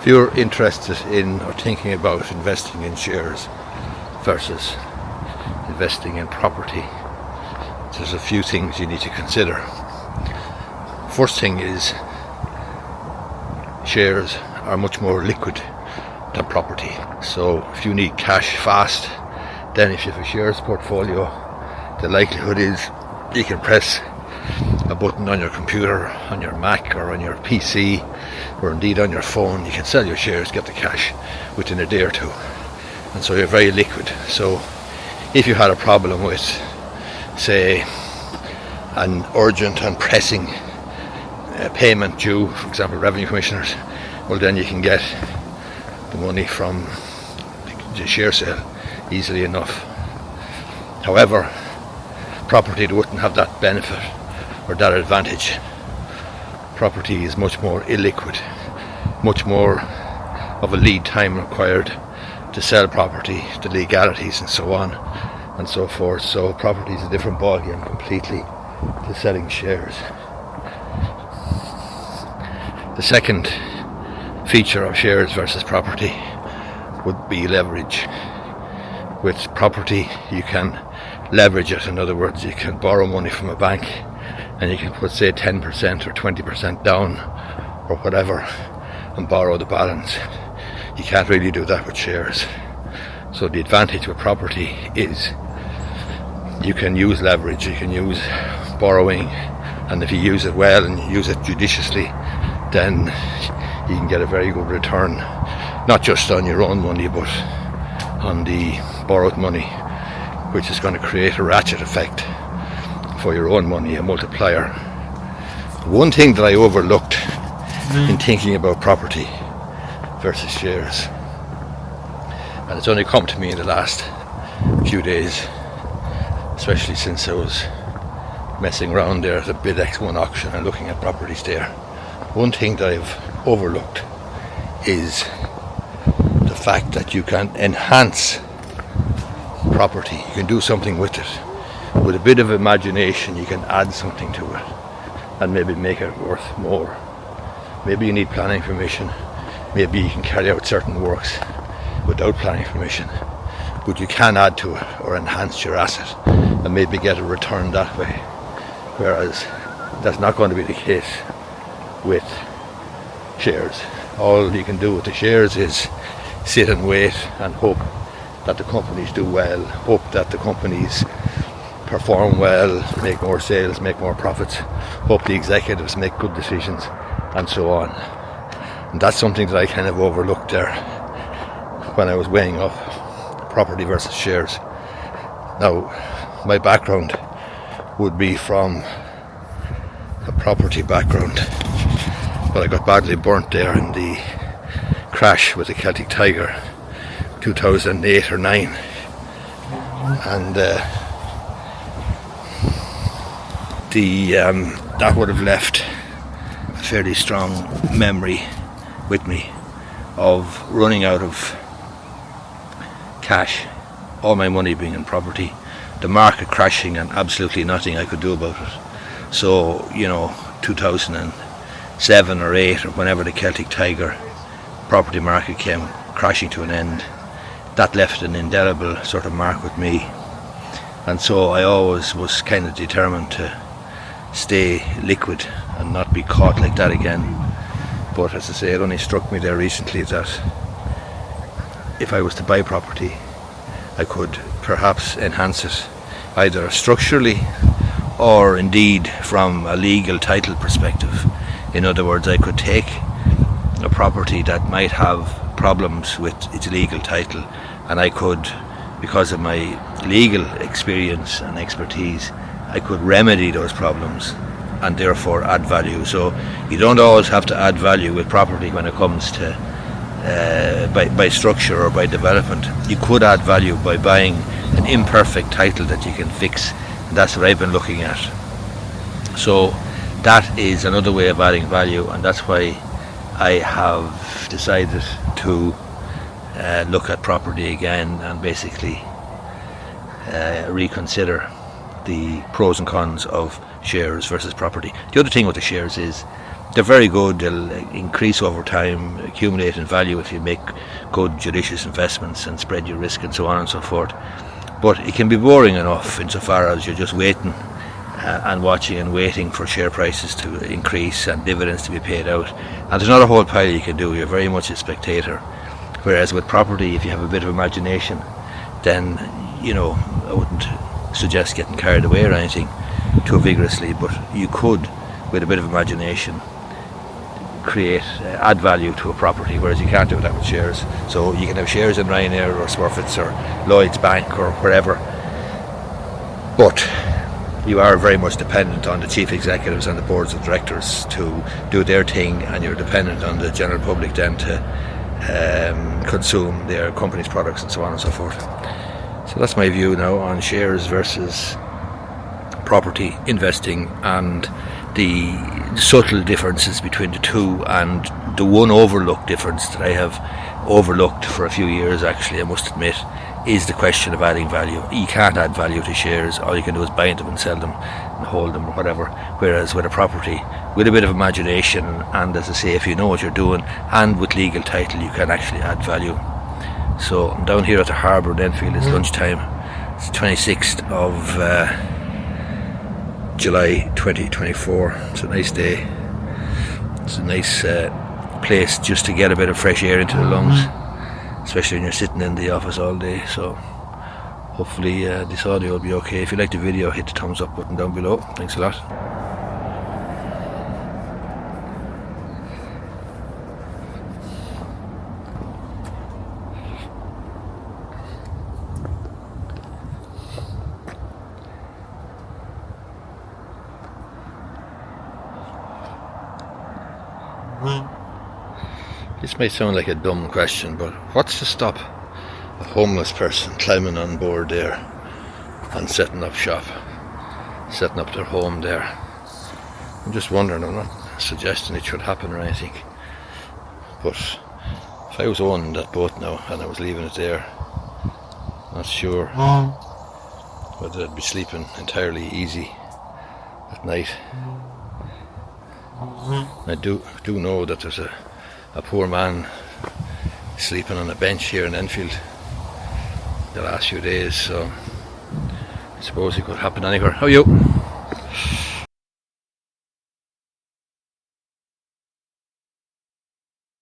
If you're interested in or thinking about investing in shares versus investing in property, there's a few things you need to consider. First thing is, shares are much more liquid than property. So if you need cash fast, then if you have a shares portfolio, the likelihood is you can press a button on your computer, on your Mac or on your PC, or indeed on your phone. You can sell your shares, get the cash within a day or two, and so you're very liquid. So if you had a problem with, say, an urgent and pressing payment due, for example revenue commissioners, well then you can get the money from the share sale easily enough. However, property wouldn't have that benefit or that advantage. Property is much more illiquid, much more of a lead time required to sell property, the legalities and so on and so forth. So property is a different ballgame completely to selling shares. The second feature of shares versus property would be leverage. With property you can leverage it. In other words, you can borrow money from a bank and you can put, say, 10% or 20% down or whatever and borrow the balance. You can't really do that with shares. So the advantage with property is you can use leverage, you can use borrowing, and if you use it well and you use it judiciously, then you can get a very good return, not just on your own money but on the borrowed money, which is going to create a ratchet effect for your own money, a multiplier. One thing that I overlooked in thinking about property versus shares, and it's only come to me in the last few days, especially since I was messing around there at the BidX1 auction and looking at properties there. One thing that I've overlooked is the fact that you can enhance property. You can do something with it. With a bit of imagination you can add something to it and maybe make it worth more. Maybe you need planning permission, maybe you can carry out certain works without planning permission, but you can add to it or enhance your asset and maybe get a return that way, whereas that's not going to be the case with shares. All you can do with the shares is sit and wait and hope that the companies do well, hope that the companies perform well, make more sales, make more profits, hope the executives make good decisions and so on. And that's something that I kind of overlooked there when I was weighing up property versus shares. Now, my background would be from a property background, but I got badly burnt there in the crash with the Celtic Tiger 2008 or 9, and that would have left a fairly strong memory with me of running out of cash, all my money being in property, the market crashing and absolutely nothing I could do about it. So, 2007 or 8 or whenever the Celtic Tiger property market came crashing to an end, that left an indelible sort of mark with me, and so I always was kind of determined to stay liquid and not be caught like that again. But as I say, it only struck me there recently that if I was to buy property, I could perhaps enhance it either structurally or indeed from a legal title perspective. In other words, I could take a property that might have problems with its legal title, and I could, because of my legal experience and expertise, I could remedy those problems and therefore add value. So you don't always have to add value with property when it comes to by structure or by development. You could add value by buying an imperfect title that you can fix, and that's what I've been looking at. So that is another way of adding value, and that's why I have decided to look at property again and basically reconsider the pros and cons of shares versus property. The other thing with the shares is they're very good. They'll increase over time, accumulate in value if you make good judicious investments and spread your risk and so on and so forth. But it can be boring enough insofar as you're just waiting and watching and waiting for share prices to increase and dividends to be paid out, and there's not a whole pile you can do. You're very much a spectator. Whereas with property, if you have a bit of imagination, then I wouldn't suggest getting carried away or anything too vigorously, but you could, with a bit of imagination, add value to a property, whereas you can't do that with shares. So you can have shares in Ryanair or Smurfit's or Lloyd's Bank or wherever, but you are very much dependent on the chief executives and the boards of directors to do their thing, and you're dependent on the general public then to consume their company's products and so on and so forth. So that's my view now on shares versus property investing, and the subtle differences between the two, and the one overlooked difference that I have overlooked for a few years, actually, I must admit, is the question of adding value. You can't add value to shares. All you can do is buy them and sell them and hold them or whatever, whereas with a property, with a bit of imagination, and as I say, if you know what you're doing and with legal title, you can actually add value. So I'm down here at the harbour in Enfield. It's lunchtime. It's 26th of July 2024. It's a nice day. It's a nice place just to get a bit of fresh air into the lungs, especially when you're sitting in the office all day. So hopefully this audio will be okay. If you like the video, hit the thumbs up button down below. Thanks a lot. This may sound like a dumb question, but what's to stop a homeless person climbing on board there and setting up shop, setting up their home there? I'm just wondering. I'm not suggesting it should happen or anything, but if I was owning that boat now and I was leaving it there, not sure whether I'd be sleeping entirely easy at night. I do know that there's a poor man sleeping on a bench here in Enfield the last few days, so I suppose it could happen anywhere. How are you?